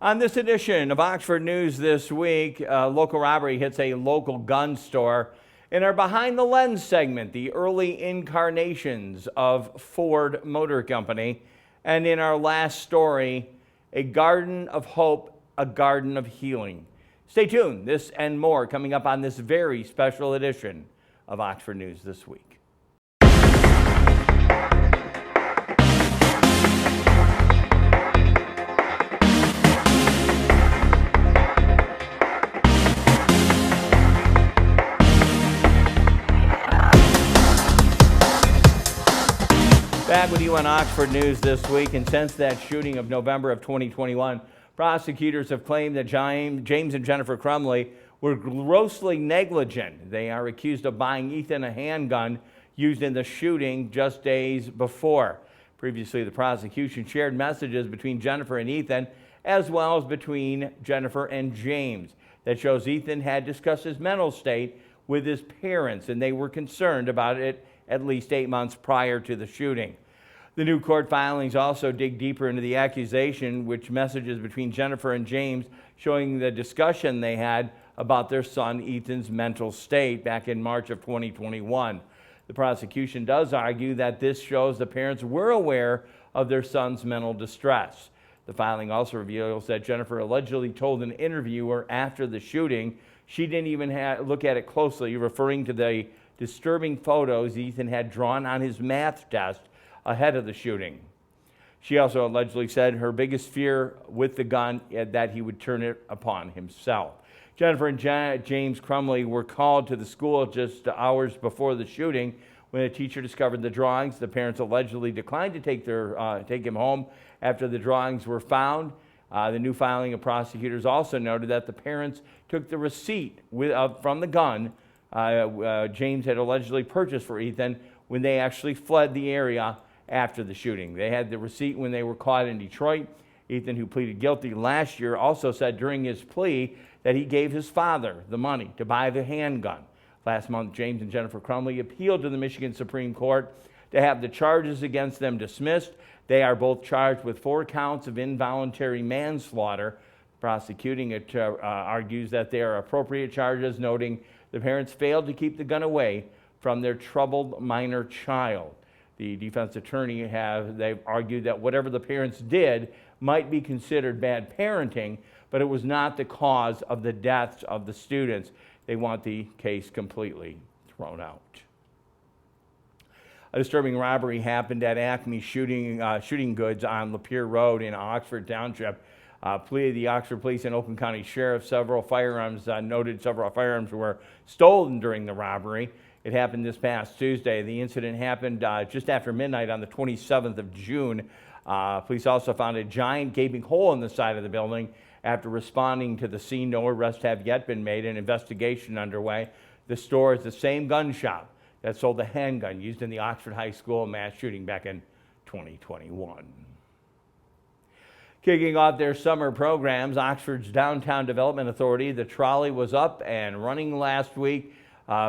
On this edition of Oxford News This Week, local robbery hits a local gun store. In our Behind the Lens segment, the early incarnations of Ford Motor Company. And in our last story, a garden of hope, a garden of healing. Stay tuned. This and more coming up on this very special edition of Oxford News This Week. Back with you on Oxford News This Week, and since that shooting of November of 2021, prosecutors have claimed that James and Jennifer Crumley were grossly negligent. They are accused of buying Ethan a handgun used in the shooting just days before. Previously, the prosecution shared messages between Jennifer and Ethan, as well as between Jennifer and James, that shows Ethan had discussed his mental state with his parents, and they were concerned about it at least 8 months prior to the shooting. The new court filings also dig deeper into the accusation, which messages between Jennifer and James showing the discussion they had about their son Ethan's mental state back in March of 2021. The prosecution does argue that this shows the parents were aware of their son's mental distress. The filing also reveals that Jennifer allegedly told an interviewer after the shooting she didn't even look at it closely, referring to the disturbing photos Ethan had drawn on his math test ahead of the shooting. She also allegedly said her biggest fear with the gun that he would turn it upon himself. Jennifer and James Crumley were called to the school just hours before the shooting. When a teacher discovered the drawings, the parents allegedly declined to take him home after the drawings were found. The new filing of prosecutors also noted that the parents took the receipt from the gun James had allegedly purchased for Ethan when they actually fled the area after the shooting. They had the receipt when they were caught in Detroit. Ethan, who pleaded guilty last year, also said during his plea that he gave his father the money to buy the handgun. Last month, James and Jennifer Crumley appealed to the Michigan Supreme Court to have the charges against them dismissed. They are both charged with 4 counts of involuntary manslaughter. Prosecuting it argues that they are appropriate charges, noting the parents failed to keep the gun away from their troubled minor child. The defense attorney they've argued that whatever the parents did might be considered bad parenting, but it was not the cause of the deaths of the students. They want the case completely thrown out. A disturbing robbery happened at Acme Shooting Goods on Lapeer Road in Oxford Township. The Oxford Police and Oakland County Sheriff, several firearms were stolen during the robbery. It happened this past Tuesday. The incident happened just after midnight on the 27th of June. Police also found a giant gaping hole in the side of the building. After responding to the scene, no arrests have yet been made. An investigation underway. The store is the same gun shop that sold the handgun used in the Oxford High School mass shooting back in 2021. Kicking off their summer programs, Oxford's Downtown Development Authority, the trolley was up and running last week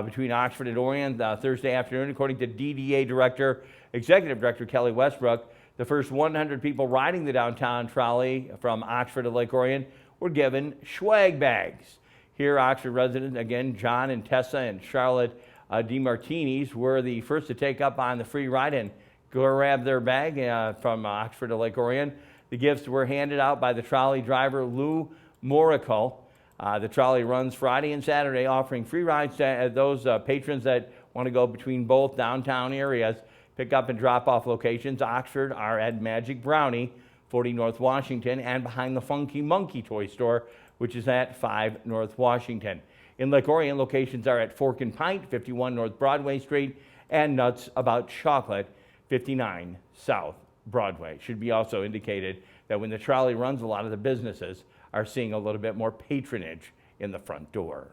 between Oxford and Orion Thursday afternoon. According to DDA Executive Director Kelly Westbrook, the first 100 people riding the downtown trolley from Oxford to Lake Orion were given swag bags. Here, Oxford residents, again, John and Tessa and Charlotte DeMartinis, were the first to take up on the free ride and grab their bag from Oxford to Lake Orion. The gifts were handed out by the trolley driver, Lou Morical. The trolley runs Friday and Saturday, offering free rides to those patrons that want to go between both downtown areas. Pick-up and drop-off locations, Oxford, are at Magic Brownie, 40 North Washington, and behind the Funky Monkey toy store, which is at 5 North Washington. In Lake Orion, locations are at Fork and Pint, 51 North Broadway Street, and Nuts About Chocolate, 59 South Broadway. Should be also indicated that when the trolley runs, a lot of the businesses are seeing a little bit more patronage in the front door.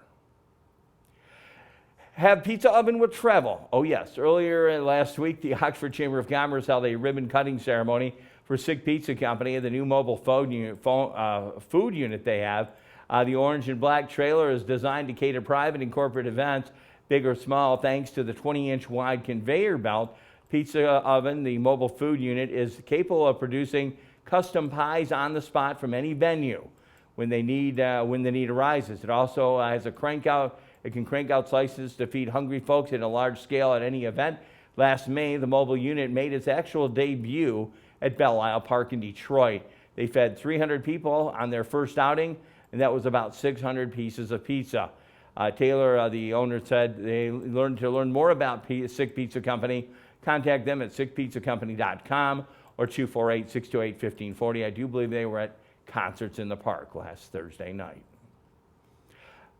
Have pizza oven with travel. Oh yes, earlier last week, the Oxford Chamber of Commerce held a ribbon cutting ceremony for Sick Pizza Company, the new mobile food unit they have. The orange and black trailer is designed to cater private and corporate events, big or small, thanks to the 20-inch wide conveyor belt. Pizza oven, the mobile food unit, is capable of producing custom pies on the spot from any venue when the need arises. It also has a crank out. It can crank out slices to feed hungry folks at a large scale at any event. Last May, the mobile unit made its actual debut at Belle Isle Park in Detroit. They fed 300 people on their first outing, and that was about 600 pieces of pizza. Taylor, the owner, said they learn more about Sick Pizza Company. Contact them at sickpizzacompany.com or 248-628-1540. I do believe they were at Concerts in the Park last Thursday night.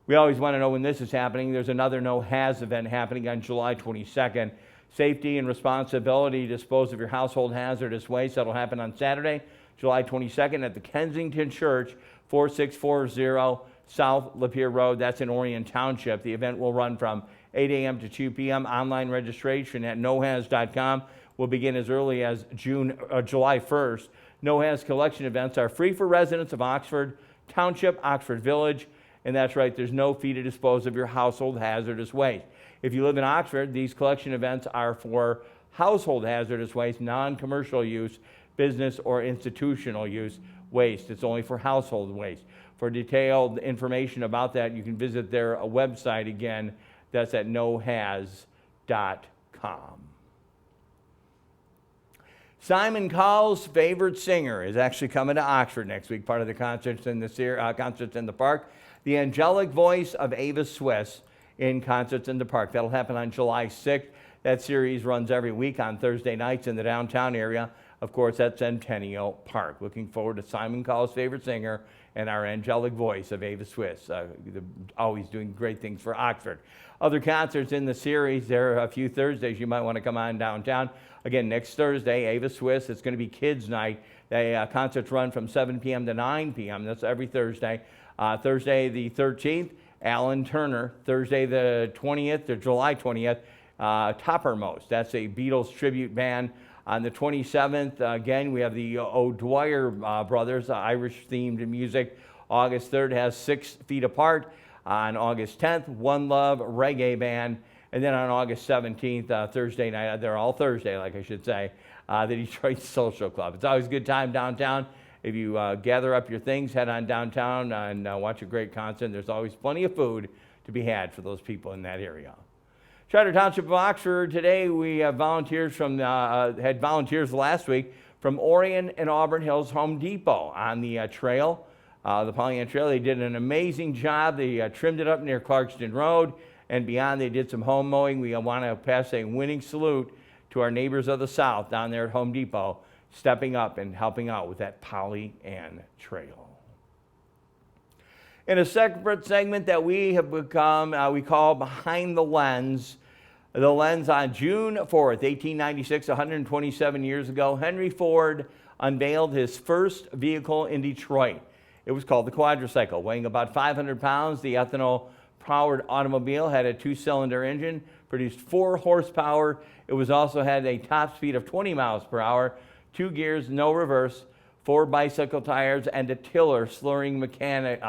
We always want to know when this is happening. There's another No Haz event happening on July 22nd. Safety and responsibility to dispose of your household hazardous waste. That'll happen on Saturday, July 22nd at the Kensington Church, 4640 South Lapeer Road. That's in Orion Township. The event will run from 8 a.m. to 2 p.m. Online registration at nohaz.com will begin as early as July 1st. No Haz collection events are free for residents of Oxford Township, Oxford Village, and that's right, there's no fee to dispose of your household hazardous waste. If you live in Oxford, these collection events are for household hazardous waste, non-commercial use, business or institutional use waste. It's only for household waste. For detailed information about that, you can visit their website again. That's at nohaz.com. Simon Cowell's favorite singer is actually coming to Oxford next week, part of the Concerts in the Park. The angelic voice of Ava Swiss in Concerts in the Park. That'll happen on July 6th. That series runs every week on Thursday nights in the downtown area. Of course, at Centennial Park. Looking forward to Simon Cowell's favorite singer and our angelic voice of Ava Swiss. Always doing great things for Oxford. Other concerts in the series, there are a few Thursdays you might want to come on downtown. Again, next Thursday, Ava Swiss, it's going to be Kids Night. The concerts run from 7 p.m. to 9 p.m. That's every Thursday. Thursday the 13th, Alan Turner. Thursday the 20th, or July 20th, Toppermost. That's a Beatles tribute band. On the 27th, again, we have the O'Dwyer brothers, Irish-themed music. August 3rd has 6 Feet Apart. On August 10th, One Love Reggae Band. And then on August 17th, Thursday night, they're all Thursday, like I should say, the Detroit Social Club. It's always a good time downtown. If you gather up your things, head on downtown and watch a great concert. There's always plenty of food to be had for those people in that area. Charter Township of Oxford, today we have volunteers had volunteers last week from Orion and Auburn Hills Home Depot on the trail, the Pollyanna Trail. They did an amazing job. They trimmed it up near Clarkston Road and beyond. They did some home mowing. We want to pass a winning salute to our neighbors of the South down there at Home Depot, stepping up and helping out with that Pollyanna Trail. In a separate segment that we have become, we call Behind the Lens. The Lens on June 4th, 1896, 127 years ago, Henry Ford unveiled his first vehicle in Detroit. It was called the quadricycle. Weighing about 500 pounds, the ethanol-powered automobile had a 2-cylinder engine, produced 4 horsepower. It was also had a top speed of 20 miles per hour, 2 gears, no reverse, 4 bicycle tires, and a tiller slurring mechanic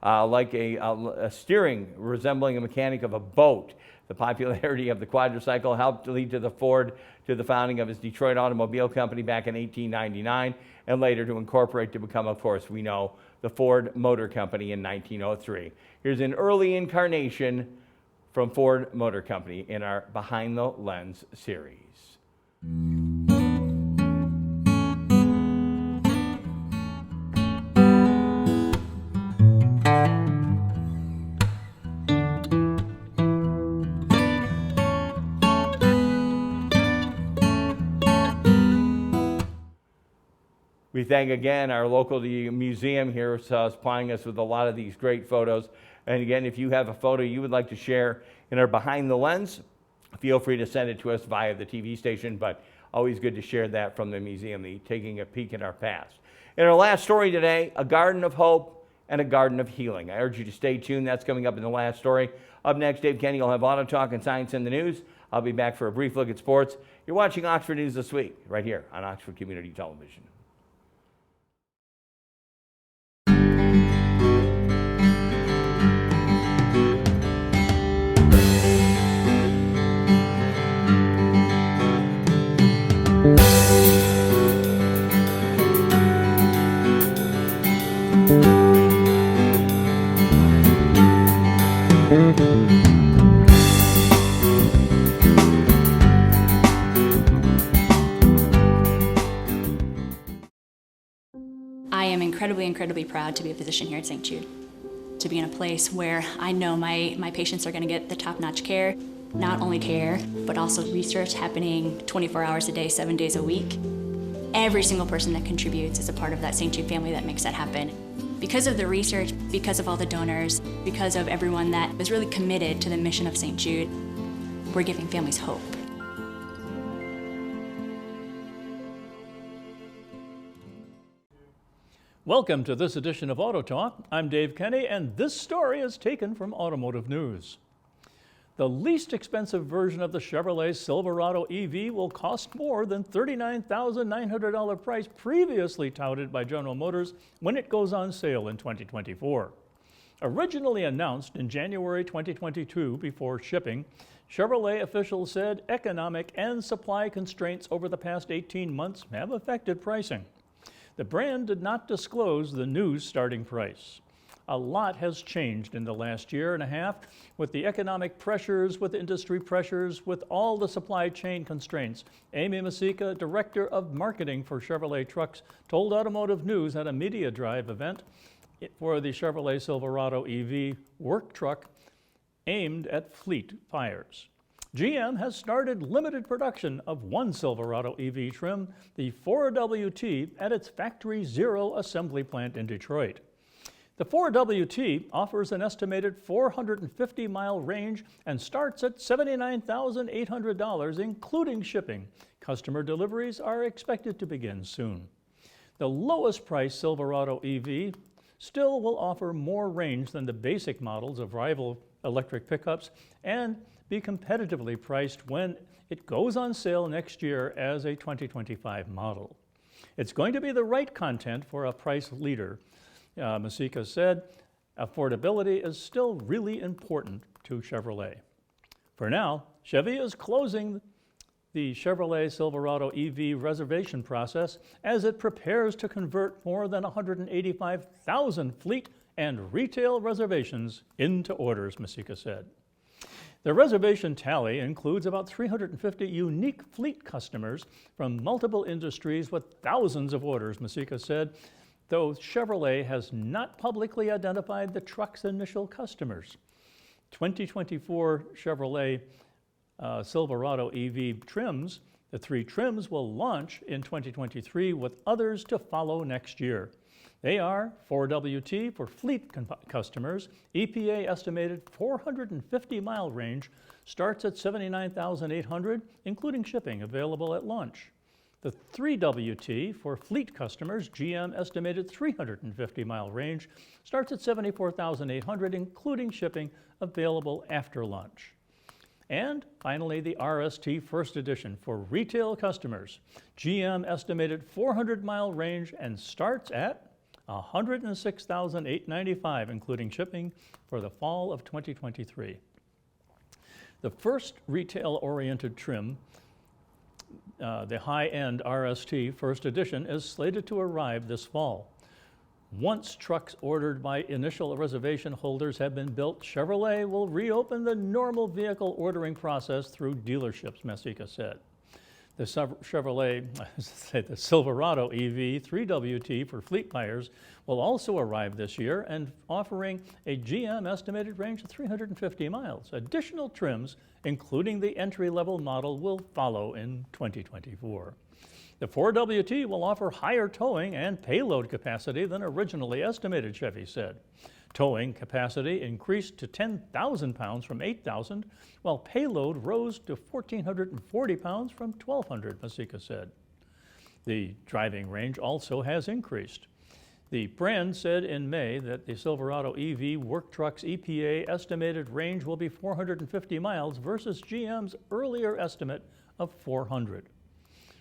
like a steering resembling a mechanic of a boat. The popularity of the quadricycle helped lead to Ford to the founding of his Detroit Automobile Company back in 1899, and later to incorporate to become, of course, we know, the Ford Motor Company in 1903. Here's an early incarnation from Ford Motor Company in our Behind the Lens series. We thank again our local museum here supplying us with a lot of these great photos. And again, if you have a photo you would like to share in our Behind the Lens, feel free to send it to us via the TV station, but always good to share that from the museum, taking a peek at our past. In our last story today, a garden of hope and a garden of healing. I urge you to stay tuned. That's coming up in the last story. Up next, Dave Kenny will have Auto Talk and Science in the News. I'll be back for a brief look at sports. You're watching Oxford News This Week, right here on Oxford Community Television. I am incredibly proud to be a physician here at St. Jude, to be in a place where I know my patients are going to get the top-notch care, not only care, but also research happening 24 hours a day, 7 days a week. Every single person that contributes is a part of that St. Jude family that makes that happen. Because of the research, because of all the donors, because of everyone that is really committed to the mission of St. Jude, we're giving families hope. Welcome to this edition of Auto Talk. I'm Dave Kenny, and this story is taken from Automotive News. The least expensive version of the Chevrolet Silverado EV will cost more than $39,900 price previously touted by General Motors when it goes on sale in 2024. Originally announced in January 2022 before shipping, Chevrolet officials said economic and supply constraints over the past 18 months have affected pricing. The brand did not disclose the new starting price. A lot has changed in the last year and a half with the economic pressures, with industry pressures, with all the supply chain constraints. Amy Masika, Director of Marketing for Chevrolet Trucks, told Automotive News at a media drive event for the Chevrolet Silverado EV work truck aimed at fleet buyers. GM has started limited production of one Silverado EV trim, the 4WT, at its Factory Zero assembly plant in Detroit. The 4WT offers an estimated 450-mile range and starts at $79,800, including shipping. Customer deliveries are expected to begin soon. The lowest price Silverado EV still will offer more range than the basic models of rival electric pickups and be competitively priced when it goes on sale next year as a 2025 model. It's going to be the right content for a price leader. Masika said, affordability is still really important to Chevrolet. For now, Chevy is closing the Chevrolet Silverado EV reservation process as it prepares to convert more than 185,000 fleet and retail reservations into orders, Masika said. The reservation tally includes about 350 unique fleet customers from multiple industries with thousands of orders, Masika said, though Chevrolet has not publicly identified the truck's initial customers. 2024 Chevrolet Silverado EV trims, the three trims will launch in 2023 with others to follow next year. They are 4WT for fleet customers. EPA estimated 450-mile range starts at $79,800, including shipping available at launch. The 3WT for fleet customers, GM estimated 350-mile range starts at $74,800, including shipping available after launch. And finally, the RST First Edition for retail customers. GM estimated 400-mile range and starts at $106,895, including shipping for the fall of 2023. The first retail-oriented trim, the high-end RST First Edition, is slated to arrive this fall. Once trucks ordered by initial reservation holders have been built, Chevrolet will reopen the normal vehicle ordering process through dealerships, Masika said. The the Silverado EV 3WT for fleet buyers will also arrive this year and offering a GM estimated range of 350 miles. Additional trims, including the entry-level model, will follow in 2024. The 4WT will offer higher towing and payload capacity than originally estimated, Chevy said. Towing capacity increased to 10,000 pounds from 8,000, while payload rose to 1,440 pounds from 1,200, Masika said. The driving range also has increased. The brand said in May that the Silverado EV work truck's EPA estimated range will be 450 miles versus GM's earlier estimate of 400.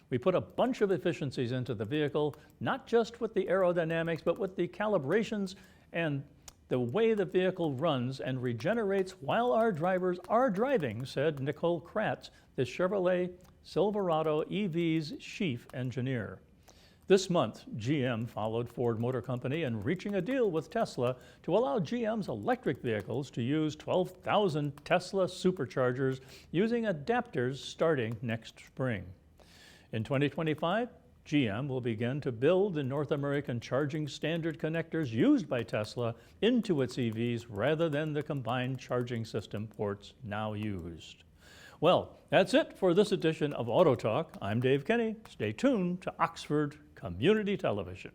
We put a bunch of efficiencies into the vehicle, not just with the aerodynamics, but with the calibrations and the way the vehicle runs and regenerates while our drivers are driving, said Nicole Kratz, the Chevrolet Silverado EV's chief engineer. This month, GM followed Ford Motor Company in reaching a deal with Tesla to allow GM's electric vehicles to use 12,000 Tesla superchargers using adapters starting next spring. In 2025, GM will begin to build the North American charging standard connectors used by Tesla into its EVs rather than the combined charging system ports now used. Well, that's it for this edition of Auto Talk. I'm Dave Kenny. Stay tuned to Oxford Community Television.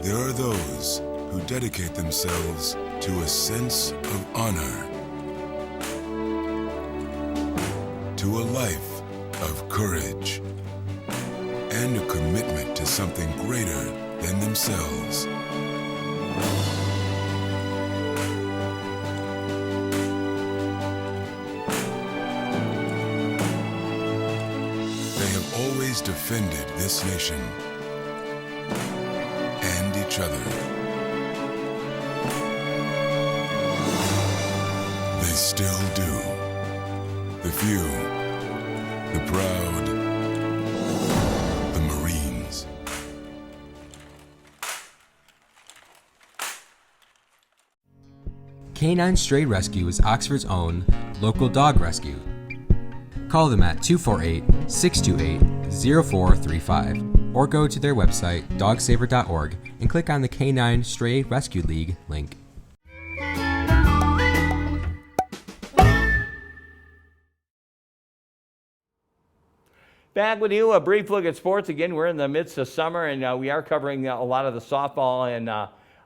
There are those who dedicate themselves to a sense of honor, to a life of courage, and a commitment to something greater than themselves. They have always defended this nation and each other. They still do. The few, the proud, the Marines. Canine Stray Rescue is Oxford's own local dog rescue. Call them at 248-628-0435 or go to their website dogsaver.org and click on the Canine Stray Rescue League link. Back with you, a brief look at sports. Again, we're in the midst of summer, and we are covering a lot of the softball and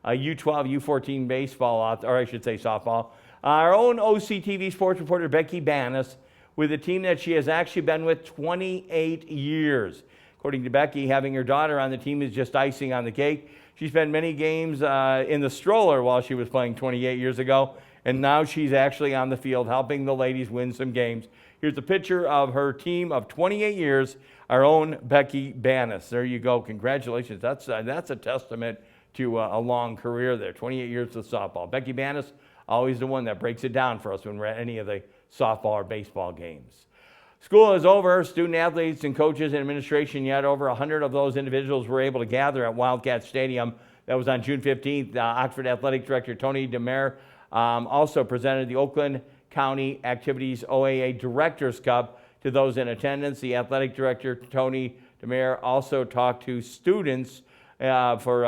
U12, U14 baseball, or I should say softball. Our own OCTV sports reporter, Becky Bannis, with a team that she has actually been with 28 years. According to Becky, having her daughter on the team is just icing on the cake. She spent many games in the stroller while she was playing 28 years ago, and now she's actually on the field helping the ladies win some games. Here's a picture of her team of 28 years, our own Becky Bannis. There you go. Congratulations. That's a testament to a long career there, 28 years of softball. Becky Bannis, always the one that breaks it down for us when we're at any of the softball or baseball games. School is over. Student athletes and coaches and administration, yet over 100 of those individuals were able to gather at Wildcat Stadium. That was on June 15th. Oxford Athletic Director Tony DeMare also presented the Oakland County Activities OAA Directors Cup to those in attendance. The athletic director, Tony DeMare, also talked to students before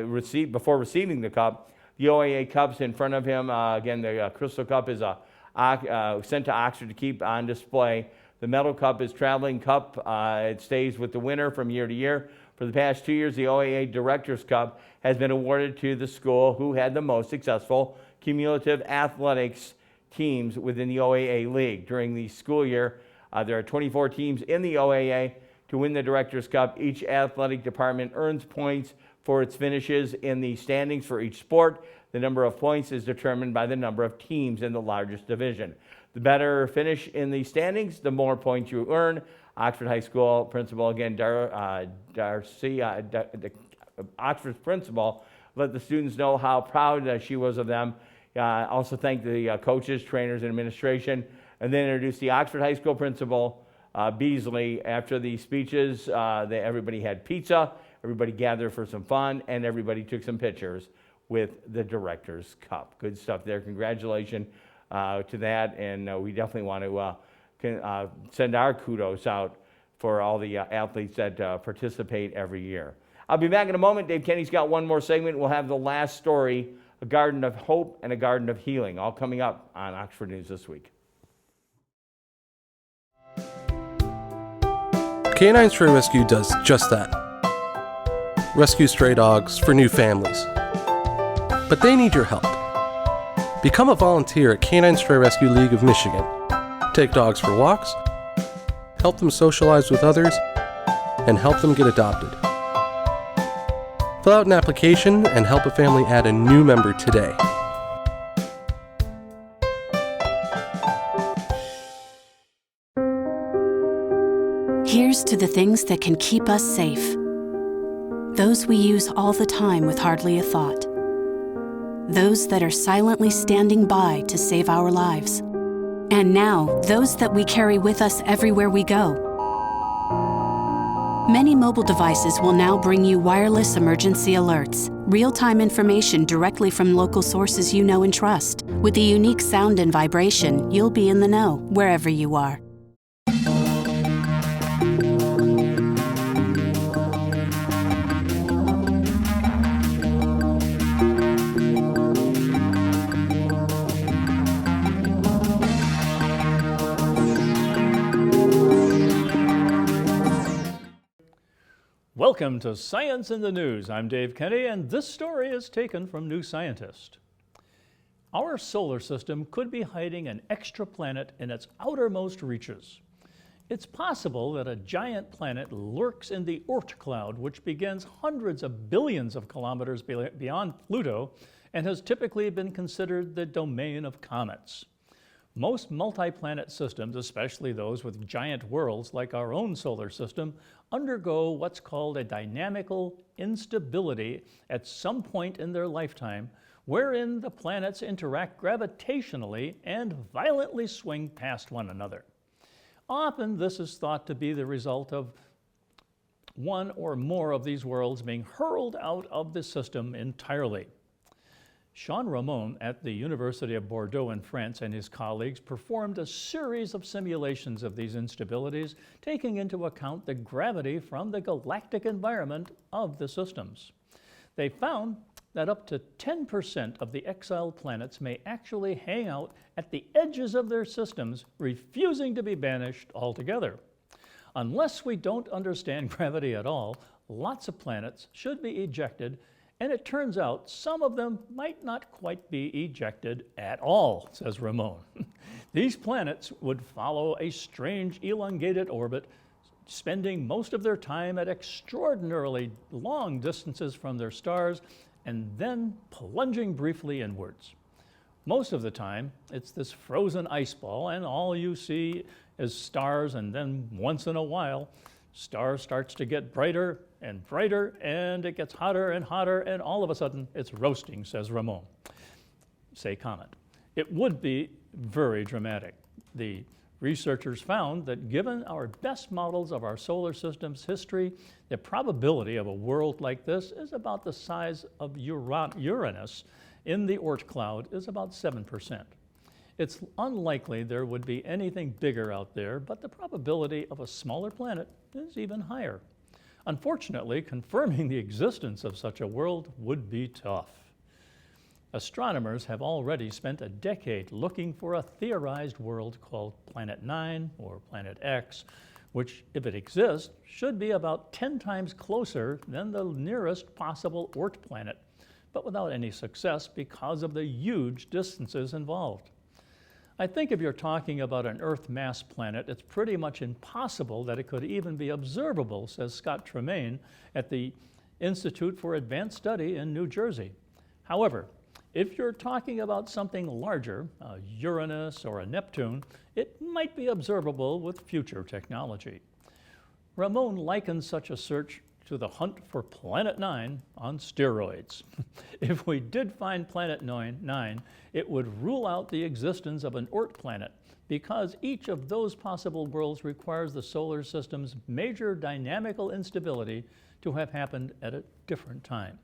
receiving the cup. The OAA Cup's in front of him. Again, the Crystal Cup is sent to Oxford to keep on display. The Medal Cup is traveling cup. It stays with the winner from year to year. For the past 2 years, the OAA Directors Cup has been awarded to the school who had the most successful cumulative athletics teams within the OAA League. During the school year, there are 24 teams in the OAA. To win the Directors Cup, each athletic department earns points for its finishes in the standings for each sport. The number of points is determined by the number of teams in the largest division. The better finish in the standings, the more points you earn. Oxford High School principal, again, Darcy, Oxford's principal, let the students know how proud she was of them. Also thank the coaches, trainers, and administration, and then introduced the Oxford High School principal, Beasley. After the speeches, everybody had pizza, everybody gathered for some fun, and everybody took some pictures with the Directors Cup. Good stuff there. Congratulations to that, and we definitely want to send our kudos out for all the athletes that participate every year. I'll be back in a moment. Dave Kenny's got one more segment. We'll have the last story, a garden of hope and a garden of healing, all coming up on Oxford News This Week. Canine Stray Rescue does just that. Rescue stray dogs for new families. But they need your help. Become a volunteer at Canine Stray Rescue League of Michigan. Take dogs for walks, help them socialize with others, and help them get adopted. Fill out an application and help a family add a new member today. Here's to the things that can keep us safe. those we use all the time with hardly a thought. Those that are silently standing by to save our lives. And now, those that we carry with us everywhere we go. Many mobile devices will now bring you wireless emergency alerts, real-time information directly from local sources you know and trust. With the unique sound and vibration, you'll be in the know wherever you are. Welcome to Science in the News. I'm Dave Kenny, and this story is taken from New Scientist. Our solar system could be hiding an extra planet in its outermost reaches. It's possible that a giant planet lurks in the Oort cloud, which begins hundreds of billions of kilometers beyond Pluto and has typically been considered the domain of comets. Most multi-planet systems, especially those with giant worlds like our own solar system, undergo what's called a dynamical instability at some point in their lifetime, wherein the planets interact gravitationally and violently swing past one another. Often this is thought to be the result of one or more of these worlds being hurled out of the system entirely. Jean Ramon at the University of Bordeaux in France and his colleagues performed a series of simulations of these instabilities, taking into account the gravity from the galactic environment of the systems. They found that up to 10% of the exiled planets may actually hang out at the edges of their systems, refusing to be banished altogether. Unless we don't understand gravity at all, lots of planets should be ejected, and it turns out some of them might not quite be ejected at all, says Ramon. These planets would follow a strange elongated orbit, spending most of their time at extraordinarily long distances from their stars and then plunging briefly inwards. Most of the time, it's this frozen ice ball, and all you see is stars, and then once in a while, star starts to get brighter and brighter, and it gets hotter and hotter, and all of a sudden it's roasting, says Ramon. Say comet. It would be very dramatic. The researchers found that given our best models of our solar system's history, the probability of a world like this is about the size of Uranus in the Oort cloud is about 7%. It's unlikely there would be anything bigger out there, but the probability of a smaller planet is even higher. Unfortunately, confirming the existence of such a world would be tough. Astronomers have already spent a decade looking for a theorized world called Planet 9 or Planet X, which, if it exists, should be about 10 times closer than the nearest possible Oort planet, but without any success because of the huge distances involved. I think if you're talking about an Earth mass planet, it's pretty much impossible that it could even be observable, says Scott Tremaine at the Institute for Advanced Study in New Jersey. However, if you're talking about something larger, a Uranus or a Neptune, it might be observable with future technology. Ramon likens such a search to the hunt for Planet 9 on steroids. If we did find Planet 9, it would rule out the existence of an Oort planet because each of those possible worlds requires the solar system's major dynamical instability to have happened at a different time.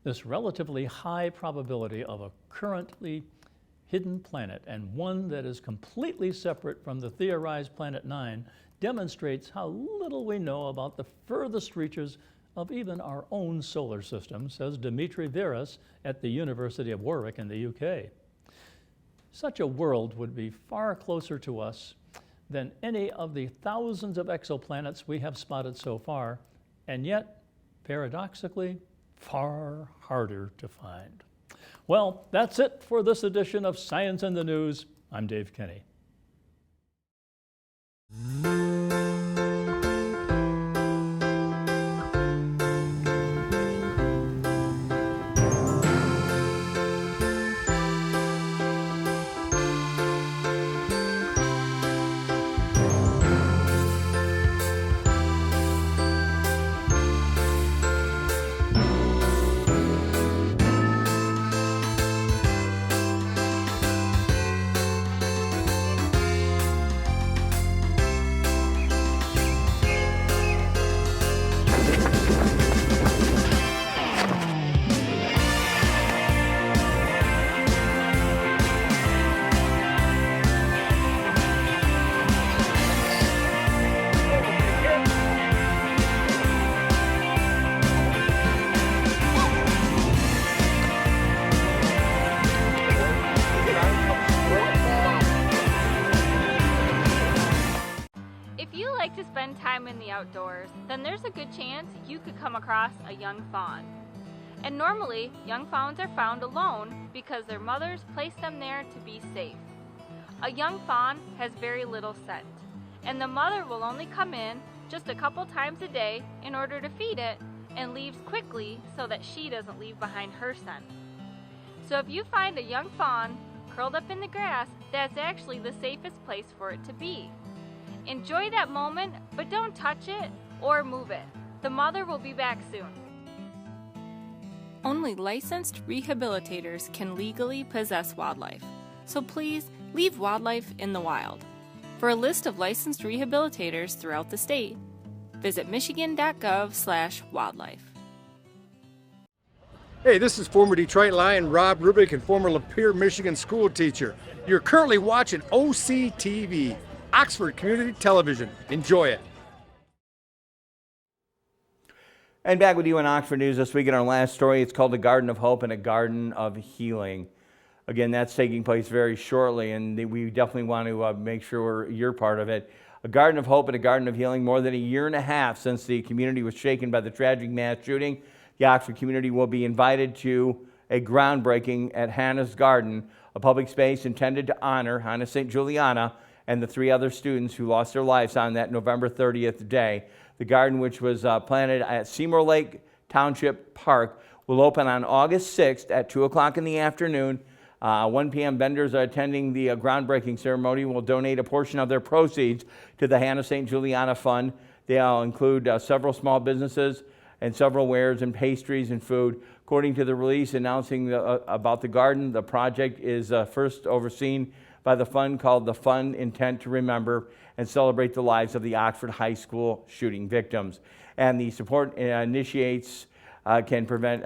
This relatively high probability of a currently hidden planet and one that is completely separate from the theorized Planet 9 demonstrates how little we know about the furthest reaches of even our own solar system, says Dimitri Veras at the University of Warwick in the UK. Such a world would be far closer to us than any of the thousands of exoplanets we have spotted so far, and yet, paradoxically, far harder to find. Well, that's it for this edition of Science in the News. I'm Dave Kenny. the outdoors, then there's a good chance you could come across a young fawn. And normally, young fawns are found alone because their mothers place them there to be safe. A young fawn has very little scent, and the mother will only come in just a couple times a day in order to feed it, and leaves quickly so that she doesn't leave behind her scent. So if you find a young fawn curled up in the grass, that's actually the safest place for it to be. Enjoy that moment, but don't touch it or move it. The mother will be back soon. Only licensed rehabilitators can legally possess wildlife, so please leave wildlife in the wild. For a list of licensed rehabilitators throughout the state, visit michigan.gov/wildlife. Hey, this is former Detroit Lion Rob Rubick and former Lapeer, Michigan school teacher. You're currently watching OCTV, Oxford Community Television. Enjoy it. And back with you in Oxford News this week in our last story. It's called A Garden of Hope and a Garden of Healing. Again, that's taking place very shortly, and we definitely want to make sure you're part of it. A Garden of Hope and a Garden of Healing. More than a year and a half since the community was shaken by the tragic mass shooting, the Oxford community will be invited to a groundbreaking at Hannah's Garden, a public space intended to honor Hannah St. Juliana and the 3 other students who lost their lives on that November 30th day. The garden, which was planted at Seymour Lake Township Park, will open on August 6th at 2 o'clock in the afternoon. 1 p.m. vendors are attending the groundbreaking ceremony will donate a portion of their proceeds to the Hannah St. Juliana Fund. They'll include several small businesses and several wares and pastries and food. According to the release announcing about the garden, the project is first overseen by the fund called the Fund Intent to Remember and Celebrate the Lives of the Oxford High School shooting victims. And the support initiatives can prevent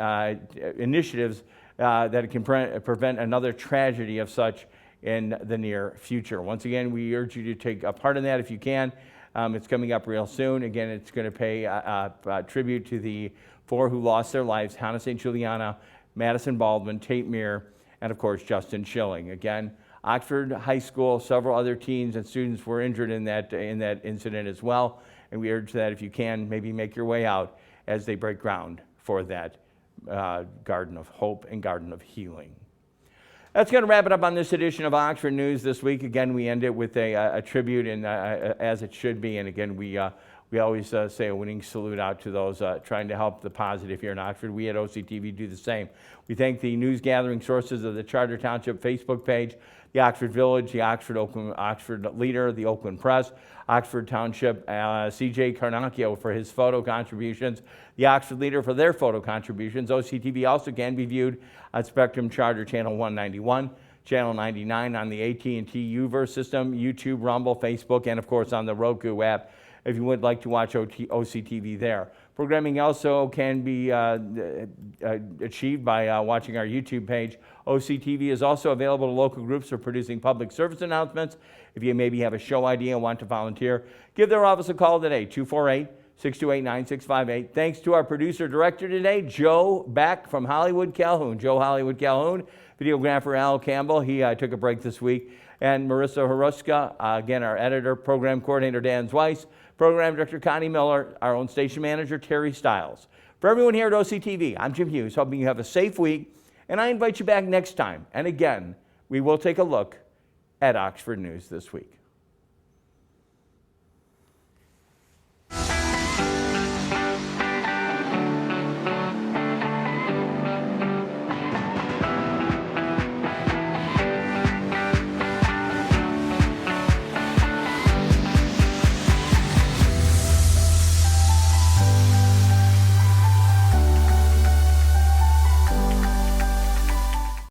another tragedy of such in the near future. Once again, we urge you to take a part in that if you can. It's coming up real soon. Again, it's going to pay tribute to the 4 who lost their lives: Hannah St. Juliana, Madison Baldwin, Tate Meir, and of course Justin Schilling. Again, Oxford High School, several other teens and students were injured in that incident as well. And we urge that if you can, maybe make your way out as they break ground for that Garden of Hope and Garden of Healing. That's going to wrap it up on this edition of Oxford News this week. Again, we end it with a tribute, and as it should be. And again, we always say a winning salute out to those trying to help the positive here in Oxford. We at OCTV do the same. We thank the news gathering sources of the Charter Township Facebook page, the Oxford Village, the Oxford Leader, the Oakland Press, Oxford Township, CJ Carnacchio for his photo contributions, the Oxford Leader for their photo contributions. OCTV also can be viewed on Spectrum Charter Channel 191, Channel 99 on the AT&T UVerse system, YouTube, Rumble, Facebook, and of course on the Roku app if you would like to watch OCTV there. Programming also can be achieved by watching our YouTube page. OCTV is also available to local groups for producing public service announcements. If you maybe have a show idea and want to volunteer, give their office a call today, 248-628-9658. Thanks to our producer-director today, Joe Beck from Hollywood Calhoun. Joe Hollywood Calhoun, videographer Al Campbell, he took a break this week. And Marissa Haruska, again, our editor, program coordinator Dan Zweiss, program director Connie Miller, our own station manager Terry Stiles. For everyone here at OCTV, I'm Jim Hughes, hoping you have a safe week, and I invite you back next time. And again, we will take a look at Oxford News this week.